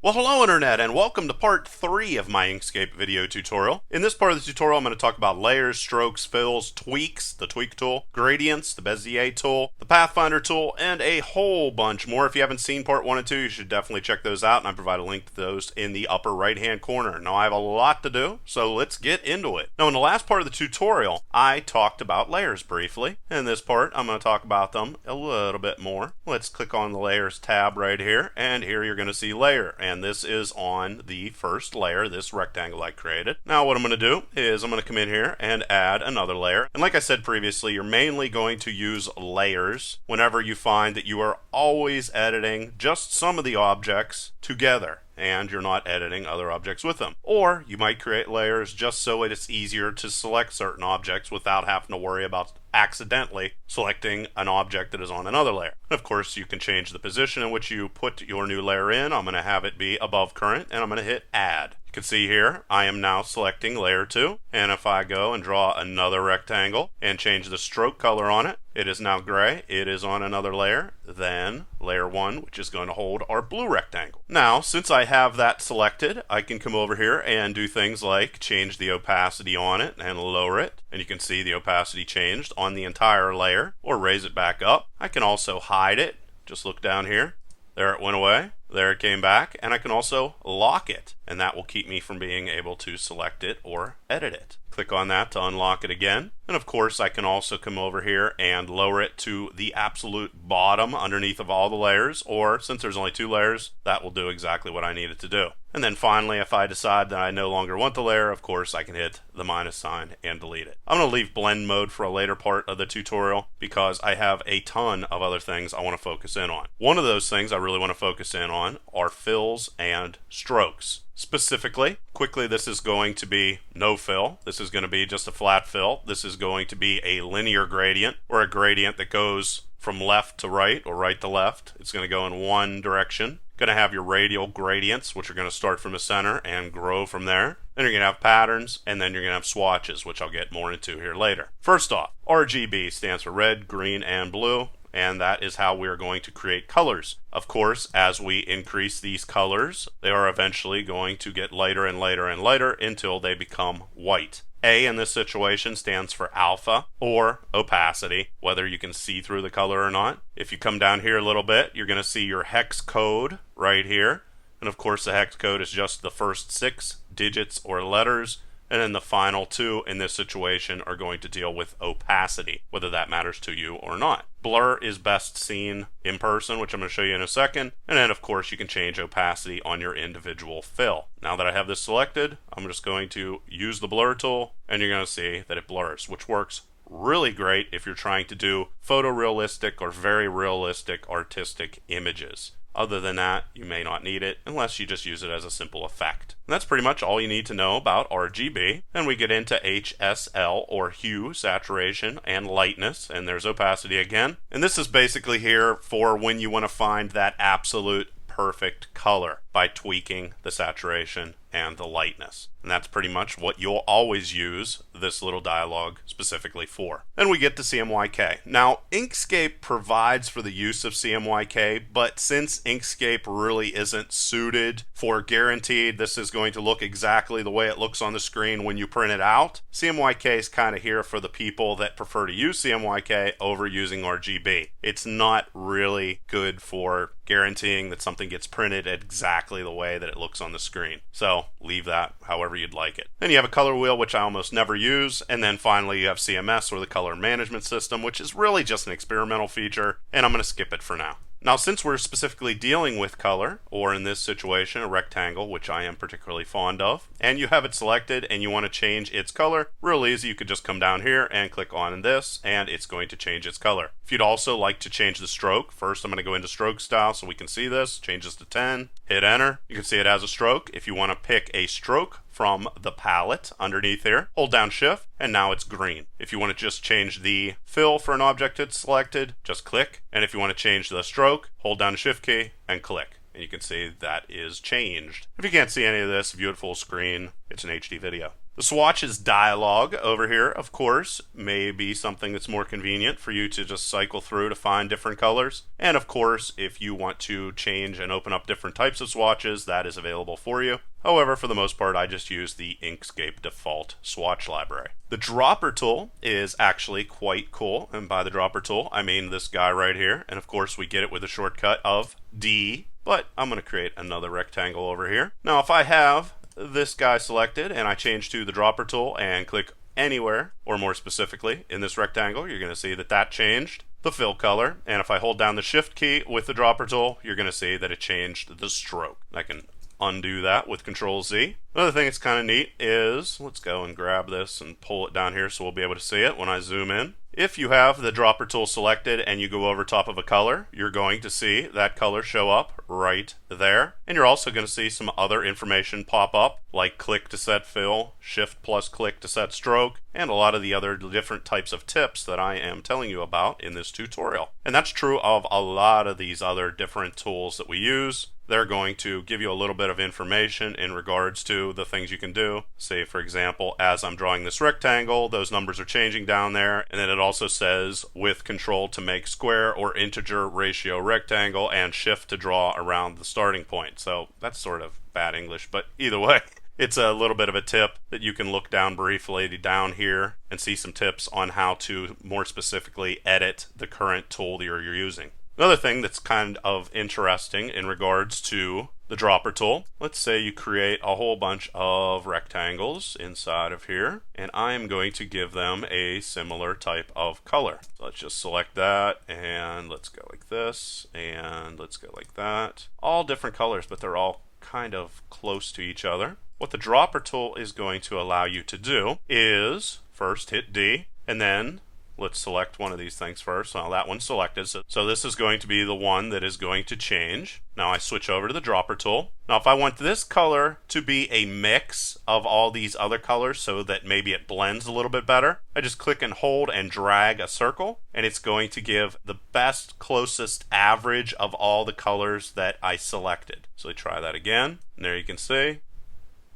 Well, hello Internet, and welcome to part 3 of my Inkscape video tutorial. In this part of the tutorial, I'm going to talk about layers, strokes, fills, tweaks, the tweak tool, gradients, the Bezier tool, the Pathfinder tool, and a whole bunch more. If you haven't seen part 1 and 2, you should definitely check those out, and I provide a link to those in the upper right-hand corner. Now, I have a lot to do, so let's get into it. Now, in the last part of the tutorial, I talked about layers briefly. In this part, I'm going to talk about them a little bit more. Let's click on the Layers tab right here, and here you're going to see Layer, and this is on the first layer, this rectangle I created. Now what I'm going to do is I'm going to come in here and add another layer. And like I said previously, you're mainly going to use layers whenever you find that you are always editing just some of the objects together and you're not editing other objects with them. Or you might create layers just so it's easier to select certain objects without having to worry about accidentally selecting an object that is on another layer. And of course, you can change the position in which you put your new layer in. I'm going to have it be above current, and I'm going to hit Add. You can see here, I am now selecting layer 2, and if I go and draw another rectangle and change the stroke color on it, it is now gray. It is on another layer than layer 1, which is going to hold our blue rectangle. Now, since I have that selected, I can come over here and do things like change the opacity on it and lower it. And you can see the opacity changed on the entire layer, or raise it back up. I can also hide it. Just look down here. There it went away. There it came back. And I can also lock it, and that will keep me from being able to select it or edit it. Click on that to unlock it again. And of course, I can also come over here and lower it to the absolute bottom underneath of all the layers, or since there's only 2 layers, that will do exactly what I need it to do. And then finally, if I decide that I no longer want the layer, of course, I can hit the minus sign and delete it. I'm going to leave blend mode for a later part of the tutorial because I have a ton of other things I want to focus in on. One of those things I really want to focus in on are fills and strokes. Specifically, quickly, this is going to be no fill. This is going to be just a flat fill. This is going to be a linear gradient, or a gradient that goes from left to right or right to left. It's going to go in one direction. Going to have your radial gradients, which are going to start from the center and grow from there. Then you're going to have patterns, and then you're going to have swatches, which I'll get more into here later. First off, RGB stands for red, green, and blue. And that is how we're going to create colors. Of course, as we increase these colors, they are eventually going to get lighter and lighter and lighter until they become white. A in this situation stands for alpha, or opacity, whether you can see through the color or not. If you come down here a little bit, you're going to see your hex code right here. And of course, the hex code is just the first 6 digits or letters. And then the final 2 in this situation are going to deal with opacity, whether that matters to you or not. Blur is best seen in person, which I'm going to show you in a second. And then, of course, you can change opacity on your individual fill. Now that I have this selected, I'm just going to use the blur tool, and you're going to see that it blurs, which works really great if you're trying to do photorealistic or very realistic artistic images. Other than that, you may not need it unless you just use it as a simple effect. And that's pretty much all you need to know about RGB. Then we get into HSL, or hue, saturation, and lightness, and there's opacity again. And this is basically here for when you want to find that absolute perfect color by tweaking the saturation and the lightness. And that's pretty much what you'll always use this little dialog specifically for. Then we get to CMYK. Now, Inkscape provides for the use of CMYK, but since Inkscape really isn't suited for guaranteed this is going to look exactly the way it looks on the screen when you print it out, CMYK is kind of here for the people that prefer to use CMYK over using RGB. It's not really good for guaranteeing that something gets printed exactly the way that it looks on the screen. So leave that however you'd like it. Then you have a color wheel, which I almost never use. And then finally you have CMS, or the color management system, which is really just an experimental feature. And I'm going to skip it for now. Now, since we're specifically dealing with color, or in this situation, a rectangle, which I am particularly fond of, and you have it selected and you want to change its color, real easy, you could just come down here and click on this, and it's going to change its color. If you'd also like to change the stroke, first I'm going to go into stroke style so we can see this, change this to 10, hit enter. You can see it has a stroke. If you want to pick a stroke from the palette underneath here, hold down shift, and now it's green. If you want to just change the fill for an object that's selected, just click. And if you want to change the stroke, hold down the shift key and click. And you can see that is changed. If you can't see any of this, view it full screen. it's an HD video. The Swatches dialog over here, of course, may be something that's more convenient for you to just cycle through to find different colors. And of course, if you want to change and open up different types of swatches, that is available for you. However, for the most part, I just use the Inkscape default swatch library. The dropper tool is actually quite cool, and by the dropper tool, I mean this guy right here. And of course, we get it with a shortcut of D, but I'm going to create another rectangle over here. Now, if I have this guy selected and I change to the dropper tool and click anywhere, or more specifically in this rectangle, you're going to see that that changed the fill color. And if I hold down the shift key with the dropper tool, you're going to see that it changed the stroke. I can undo that with Control Z. Another thing that's kind of neat is, let's go and grab this and pull it down here so we'll be able to see it when I zoom in. If you have the dropper tool selected and you go over top of a color, you're going to see that color show up right there. And you're also going to see some other information pop up, like click to set fill, shift plus click to set stroke, and a lot of the other different types of tips that I am telling you about in this tutorial. And that's true of a lot of these other different tools that we use. They're going to give you a little bit of information in regards to the things you can do. Say, for example, as I'm drawing this rectangle, those numbers are changing down there, and then it also says with control to make square or integer ratio rectangle and shift to draw around the starting point. So that's sort of bad English, but either way, it's a little bit of a tip that you can look down briefly down here and see some tips on how to more specifically edit the current tool that you're using. Another thing that's kind of interesting in regards to the dropper tool, let's say you create a whole bunch of rectangles inside of here, and I'm going to give them a similar type of color. So let's just select that, and let's go like this, and let's go like that. All different colors, but they're all kind of close to each other. What the dropper tool is going to allow you to do is first hit D, and then let's select one of these things first. Now that one's selected, so this is going to be the one that is going to change. Now I switch over to the dropper tool. Now if I want this color to be a mix of all these other colors so that maybe it blends a little bit better, I just click and hold and drag a circle, and it's going to give the best, closest average of all the colors that I selected. So try that again, and there you can see,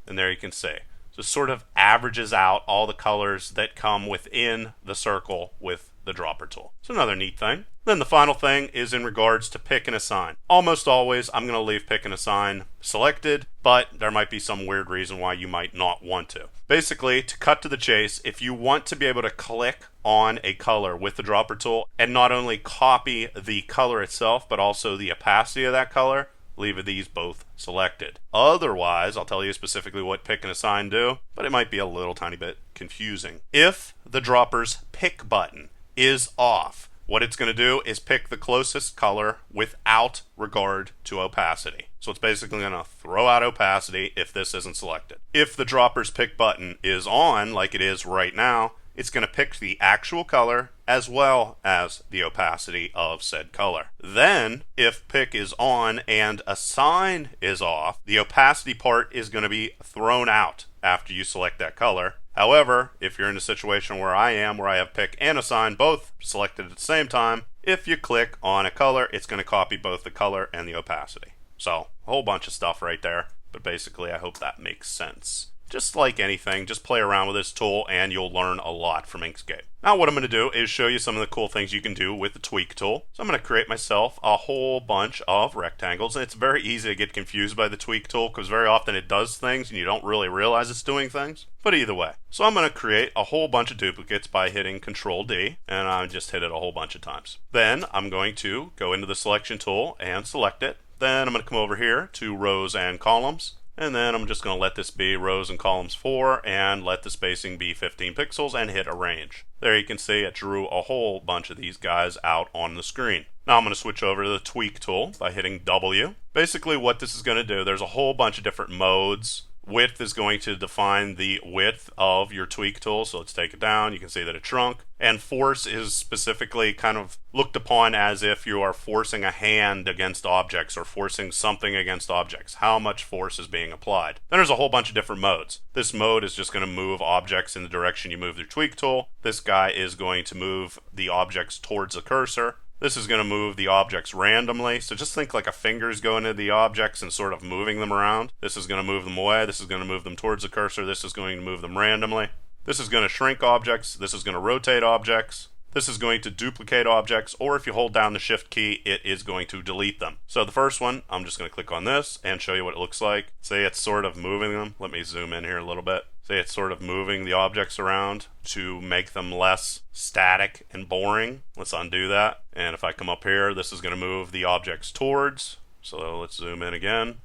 and there you can see. So it sort of averages out all the colors that come within the circle with the dropper tool. It's another neat thing. Then the final thing is in regards to pick and assign. Almost always I'm going to leave pick and assign selected, but there might be some weird reason why you might not want to. Basically, to cut to the chase, if you want to be able to click on a color with the dropper tool and not only copy the color itself, but also the opacity of that color, leave these both selected. Otherwise, I'll tell you specifically what pick and assign do, but it might be a little tiny bit confusing. If the dropper's pick button is off, what it's going to do is pick the closest color without regard to opacity. So it's basically going to throw out opacity if this isn't selected. If the dropper's pick button is on, like it is right now, it's going to pick the actual color as well as the opacity of said color. Then, if pick is on and assign is off, the opacity part is going to be thrown out after you select that color. However, if you're in a situation where I am, where I have pick and assign both selected at the same time, if you click on a color, it's going to copy both the color and the opacity. So, a whole bunch of stuff right there, but basically I hope that makes sense. Just like anything, just play around with this tool and you'll learn a lot from Inkscape. Now what I'm going to do is show you some of the cool things you can do with the tweak tool. So I'm going to create myself a whole bunch of rectangles, and it's very easy to get confused by the tweak tool because very often it does things and you don't really realize it's doing things. But either way, so I'm going to create a whole bunch of duplicates by hitting Control D, and I just hit it a whole bunch of times. Then I'm going to go into the selection tool and select it. Then I'm going to come over here to rows and columns. And then I'm just going to let this be rows and columns 4 and let the spacing be 15 pixels and hit arrange. There you can see it drew a whole bunch of these guys out on the screen. Now I'm going to switch over to the tweak tool by hitting W. Basically what this is going to do, there's a whole bunch of different modes. Width is going to define the width of your tweak tool, so let's take it down. You can see that it shrunk. And force is specifically kind of looked upon as if you are forcing a hand against objects or forcing something against objects. How much force is being applied? Then there's a whole bunch of different modes. This mode is just going to move objects in the direction you move your tweak tool. This guy is going to move the objects towards the cursor. This is going to move the objects randomly. So just think like a finger's going into the objects and sort of moving them around. This is going to move them away. This is going to move them towards the cursor. This is going to move them randomly. This is going to shrink objects. This is going to rotate objects. This is going to duplicate objects, or if you hold down the shift key, it is going to delete them. So the first one, I'm just going to click on this and show you what it looks like. Say it's sort of moving them. Let me zoom in here a little bit. Say it's sort of moving the objects around to make them less static and boring. Let's undo that. And if I come up here, this is going to move the objects towards. So let's zoom in again.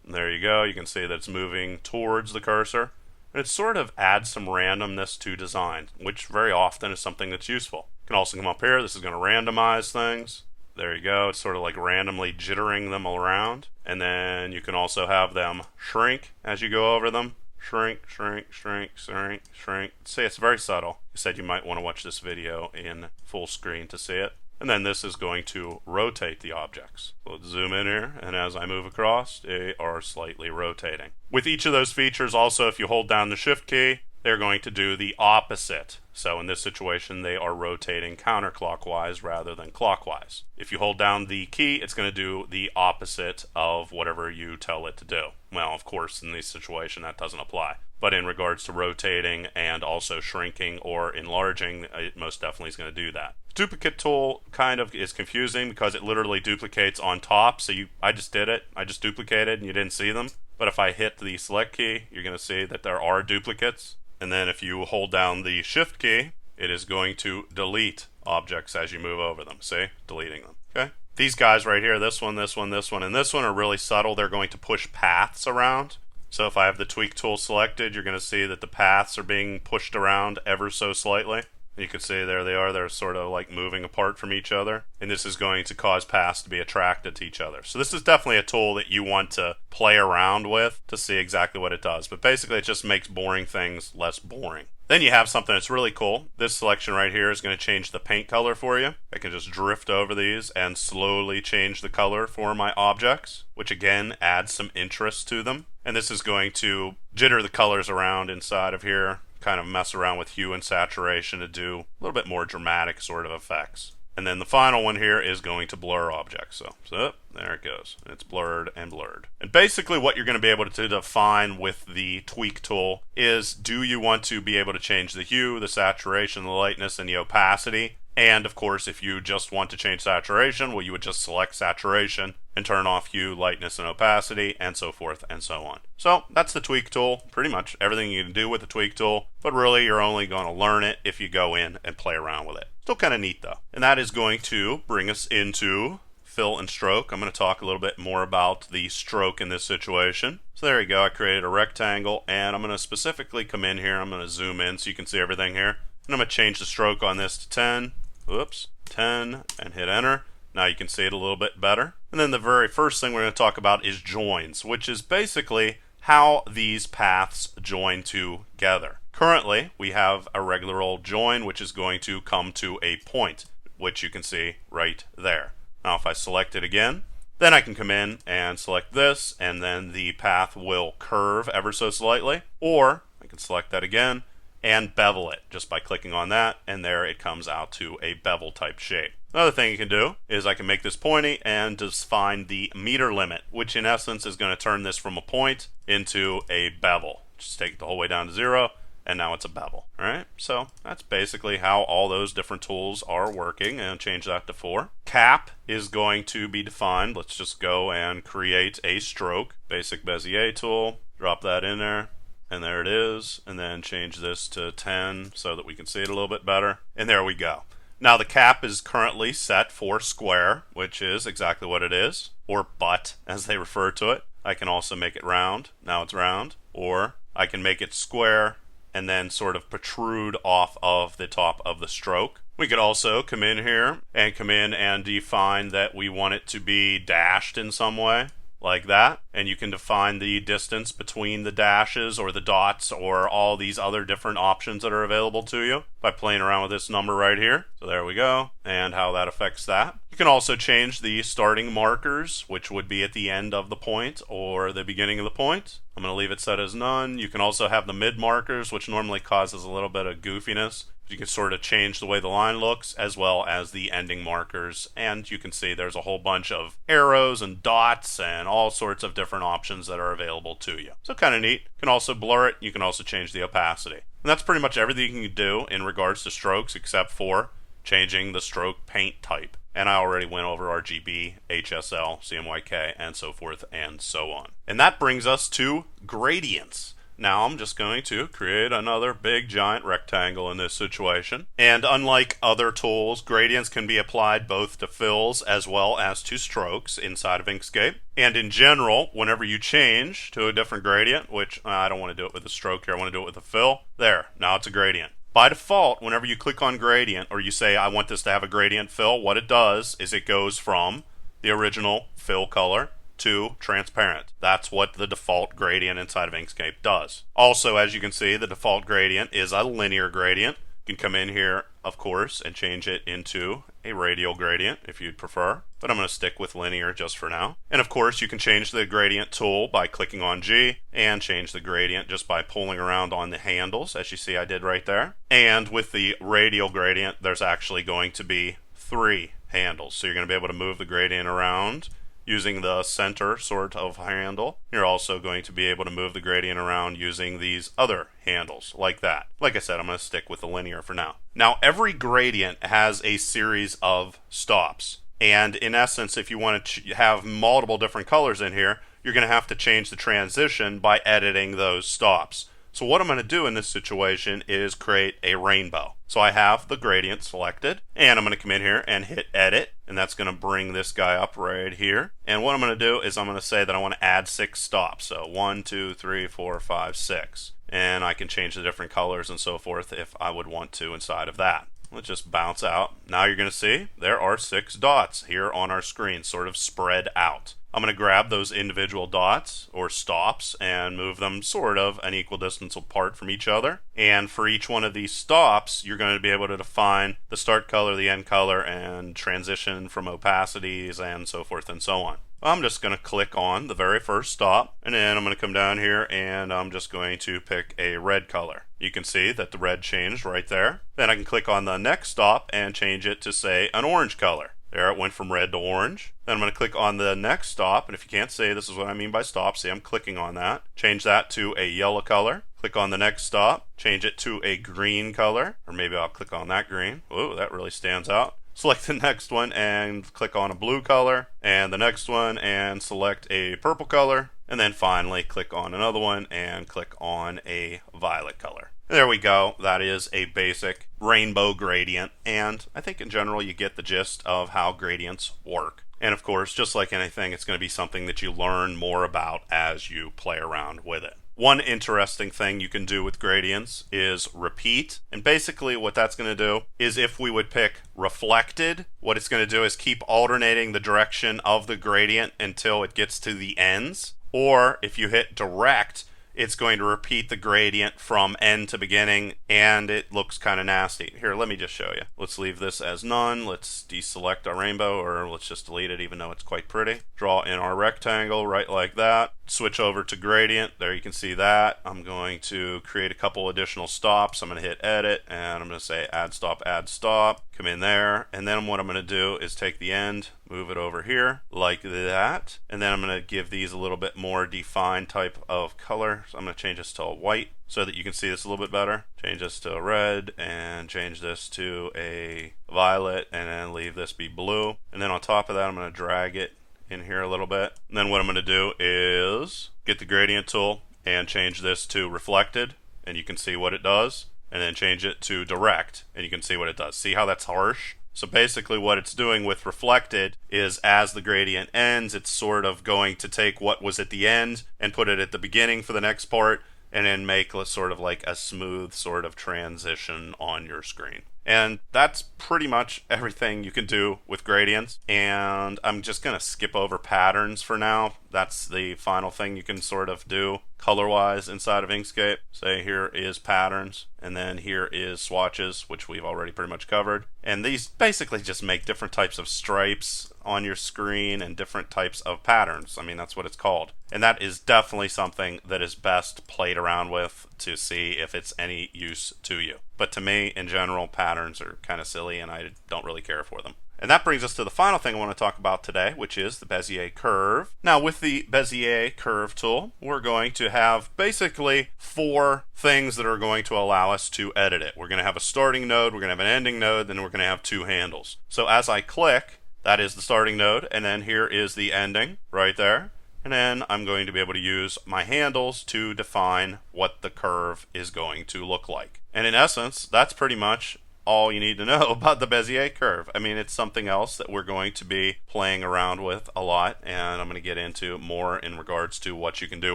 And there you go. You can see that it's moving towards the cursor. And it sort of adds some randomness to design, which very often is something that's useful. You can also come up here. This is going to randomize things. There you go. It's sort of like randomly jittering them around. And then you can also have them shrink as you go over them. Shrink, shrink, shrink, shrink, shrink. See, it's very subtle. You said you might want to watch this video in full screen to see it. And then this is going to rotate the objects. So let's zoom in here, and as I move across, they are slightly rotating. With each of those features, also, if you hold down the shift key, they're going to do the opposite. So in this situation, they are rotating counterclockwise rather than clockwise. If you hold down the key, it's going to do the opposite of whatever you tell it to do. Well, of course, in this situation, that doesn't apply. But in regards to rotating and also shrinking or enlarging, it most definitely is going to do that. Duplicate tool kind of is confusing because it literally duplicates on top. So I just did it. I just duplicated and you didn't see them. But if I hit the select key, you're going to see that there are duplicates. And then if you hold down the shift key, it is going to delete objects as you move over them. See? Deleting them. Okay? These guys right here, this one, this one, this one, and this one are really subtle. They're going to push paths around. So if I have the tweak tool selected, you're going to see that the paths are being pushed around ever so slightly. You can see there they are. They're sort of like moving apart from each other. And this is going to cause paths to be attracted to each other. So this is definitely a tool that you want to play around with to see exactly what it does. But basically it just makes boring things less boring. Then you have something that's really cool. This selection right here is going to change the paint color for you. I can just drift over these and slowly change the color for my objects, which again adds some interest to them. And this is going to jitter the colors around inside of here, kind of mess around with hue and saturation to do a little bit more dramatic sort of effects. And then the final one here is going to blur objects. So there it goes. It's blurred and blurred. And basically what you're going to be able to define with the tweak tool is, do you want to be able to change the hue, the saturation, the lightness, and the opacity? And of course, if you just want to change saturation, well, you would just select saturation and turn off hue, lightness, and opacity, and so forth and so on. So that's the tweak tool. Pretty much everything you can do with the tweak tool, but really you're only going to learn it if you go in and play around with it. Still kind of neat though. And that is going to bring us into fill and stroke. I'm going to talk a little bit more about the stroke in this situation. So there you go. I created a rectangle, and I'm going to specifically come in here. I'm going to zoom in so you can see everything here. And I'm going to change the stroke on this to 10. Oops, 10, and hit enter. Now you can see it a little bit better. And then the very first thing we're going to talk about is joins, which is basically how these paths join together. Currently, we have a regular old join, which is going to come to a point, which you can see right there. Now if I select it again, then I can come in and select this, and then the path will curve ever so slightly. Or I can select that again and bevel it just by clicking on that, and there it comes out to a bevel type shape. Another thing you can do is I can make this pointy and just find the meter limit, which in essence is going to turn this from a point into a bevel. Just take it the whole way down to 0, and now it's a bevel. Alright, so that's basically how all those different tools are working, and change that to 4. Cap is going to be defined. Let's just go and create a stroke. Basic Bezier tool, drop that in there. And there it is, and then change this to 10 so that we can see it a little bit better. And there we go. Now the cap is currently set for square, which is exactly what it is, or butt as they refer to it. I can also make it round. Now it's round. Or I can make it square and then sort of protrude off of the top of the stroke. We could also come in here and define that we want it to be dashed in some way, like that, and you can define the distance between the dashes or the dots or all these other different options that are available to you by playing around with this number right here. So there we go, and how that affects that. You can also change the starting markers, which would be at the end of the point or the beginning of the point. I'm going to leave it set as none. You can also have the mid markers, which normally causes a little bit of goofiness You can sort of change the way the line looks as well as the ending markers, and you can see there's a whole bunch of arrows and dots and all sorts of different options that are available to you. So kind of neat. You can also blur it. You can also change the opacity. And that's pretty much everything you can do in regards to strokes except for changing the stroke paint type. And I already went over RGB, HSL, CMYK, and so forth and so on. And that brings us to gradients. Now I'm just going to create another big giant rectangle in this situation. And unlike other tools, gradients can be applied both to fills as well as to strokes inside of Inkscape. And in general, whenever you change to a different gradient, which I don't want to do it with a stroke here, I want to do it with a fill, there, now it's a gradient. By default, whenever you click on gradient or you say I want this to have a gradient fill, what it does is it goes from the original fill color to transparent. That's what the default gradient inside of Inkscape does. Also, as you can see, the default gradient is a linear gradient. You can come in here, of course, and change it into a radial gradient if you'd prefer, but I'm going to stick with linear just for now. And of course, you can change the gradient tool by clicking on G and change the gradient just by pulling around on the handles, as you see I did right there. And with the radial gradient, there's actually going to be 3 handles. So you're going to be able to move the gradient around using the center sort of handle. You're also going to be able to move the gradient around using these other handles, like that. Like I said, I'm going to stick with the linear for now. Now, every gradient has a series of stops. And in essence, if you want to have multiple different colors in here, you're going to have to change the transition by editing those stops. So what I'm going to do in this situation is create a rainbow. So I have the gradient selected, and I'm going to come in here and hit edit, and that's going to bring this guy up right here. And what I'm going to do is I'm going to say that I want to add 6 stops. So 1, 2, 3, 4, 5, 6. And I can change the different colors and so forth if I would want to inside of that. Let's just bounce out. Now you're going to see there are 6 dots here on our screen, sort of spread out. I'm going to grab those individual dots or stops and move them sort of an equal distance apart from each other. And for each one of these stops, you're going to be able to define the start color, the end color, and transition from opacities and so forth and so on. I'm just going to click on the very first stop, and then I'm going to come down here and I'm just going to pick a red color. You can see that the red changed right there. Then I can click on the next stop and change it to, say, an orange color. There, it went from red to orange. Then I'm going to click on the next stop, and if you can't see, this is what I mean by stop. See, I'm clicking on that. Change that to a yellow color. Click on the next stop. Change it to a green color, or maybe I'll click on that green. Whoa, that really stands out. Select the next one and click on a blue color, and the next one and select a purple color, and then finally click on another one and click on a violet color. There we go. That is a basic rainbow gradient, and I think in general you get the gist of how gradients work. And of course, just like anything, it's going to be something that you learn more about as you play around with it. One interesting thing you can do with gradients is repeat. And basically what that's going to do is if we would pick reflected, what it's going to do is keep alternating the direction of the gradient until it gets to the ends. Or if you hit direct, it's going to repeat the gradient from end to beginning, and it looks kind of nasty. Here, let me just show you. Let's leave this as none. Let's deselect our rainbow, or let's just delete it even though it's quite pretty. Draw in our rectangle right like that. Switch over to gradient. There you can see that. I'm going to create a couple additional stops. I'm going to hit edit, and I'm going to say add stop, come in there, and then what I'm going to do is take the end, move it over here like that, and then I'm going to give these a little bit more defined type of color. So I'm going to change this to a white so that you can see this a little bit better. Change this to a red and change this to a violet, and then leave this be blue. And then on top of that, I'm going to drag it in here a little bit. And then what I'm going to do is get the gradient tool and change this to reflected, and you can see what it does. And then change it to direct, and you can see what it does. See how that's harsh? So basically what it's doing with reflected is as the gradient ends, it's sort of going to take what was at the end and put it at the beginning for the next part, and then make sort of like a smooth sort of transition on your screen. And that's pretty much everything you can do with gradients. And I'm just going to skip over patterns for now. That's the final thing you can sort of do color-wise inside of Inkscape. Say here is patterns, and then here is swatches, which we've already pretty much covered. And these basically just make different types of stripes on your screen and different types of patterns. I mean, that's what it's called. And that is definitely something that is best played around with to see if it's any use to you. But to me, in general, patterns are kind of silly and I don't really care for them. And that brings us to the final thing I want to talk about today, which is the Bezier Curve. Now, with the Bezier Curve tool, we're going to have basically 4 things that are going to allow us to edit it. We're going to have a starting node, we're going to have an ending node, then we're going to have 2 handles. So as I click, that is the starting node, and then here is the ending right there. And then I'm going to be able to use my handles to define what the curve is going to look like. And in essence, that's pretty much all you need to know about the Bezier curve. I mean, it's something else that we're going to be playing around with a lot, and I'm going to get into more in regards to what you can do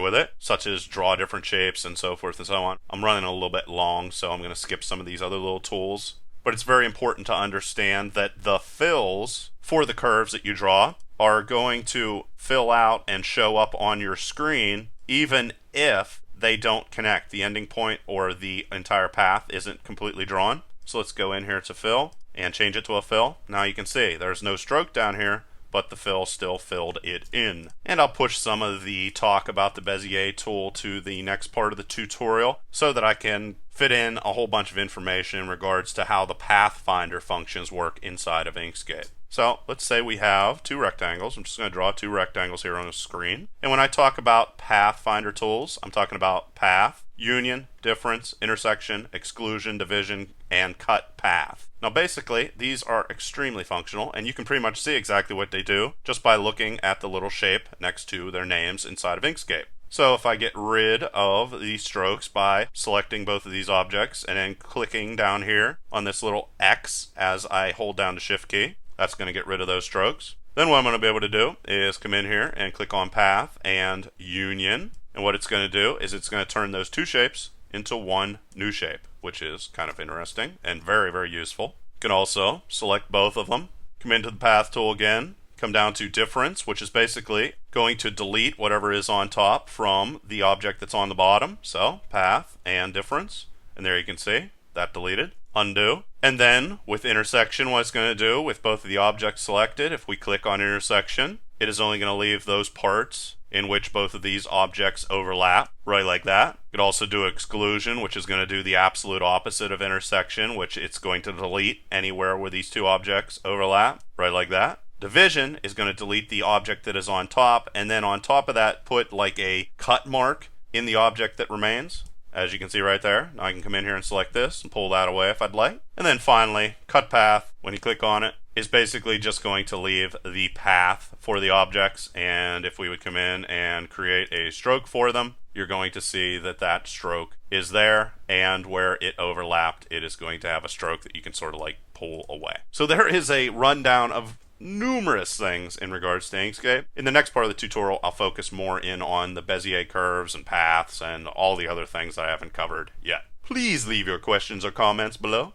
with it, such as draw different shapes and so forth and so on. I'm running a little bit long, so I'm going to skip some of these other little tools. But it's very important to understand that the fills for the curves that you draw are going to fill out and show up on your screen even if they don't connect. The ending point or the entire path isn't completely drawn. So let's go in here to fill and change it to a fill. Now you can see there's no stroke down here, but the fill still filled it in. And I'll push some of the talk about the Bezier tool to the next part of the tutorial so that I can fit in a whole bunch of information in regards to how the Pathfinder functions work inside of Inkscape. So let's say we have 2 rectangles. I'm just going to draw 2 rectangles here on the screen. And when I talk about Pathfinder tools, I'm talking about path, union, difference, intersection, exclusion, division, and cut path. Now basically, these are extremely functional, and you can pretty much see exactly what they do just by looking at the little shape next to their names inside of Inkscape. So if I get rid of these strokes by selecting both of these objects and then clicking down here on this little X as I hold down the Shift key, that's going to get rid of those strokes. Then what I'm going to be able to do is come in here and click on Path and Union. And what it's going to do is it's going to turn those 2 shapes into one new shape, which is kind of interesting and very, very useful. You can also select both of them, come into the Path tool again, come down to Difference, which is basically going to delete whatever is on top from the object that's on the bottom. So Path and Difference, and there you can see that deleted. Undo. And then with intersection, what it's going to do with both of the objects selected, if we click on intersection, it is only going to leave those parts in which both of these objects overlap, right like that. You could also do exclusion, which is going to do the absolute opposite of intersection, which it's going to delete anywhere where these 2 objects overlap, right like that. Division is going to delete the object that is on top, and then on top of that put like a cut mark in the object that remains. As you can see right there, now I can come in here and select this and pull that away if I'd like. And then finally, cut path, when you click on it, is basically just going to leave the path for the objects. And if we would come in and create a stroke for them, you're going to see that that stroke is there, and where it overlapped, it is going to have a stroke that you can sort of like pull away. So there is a rundown of numerous things in regards to Inkscape. In the next part of the tutorial, I'll focus more in on the Bezier curves and paths and all the other things that I haven't covered yet. Please leave your questions or comments below.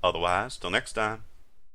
Otherwise, till next time.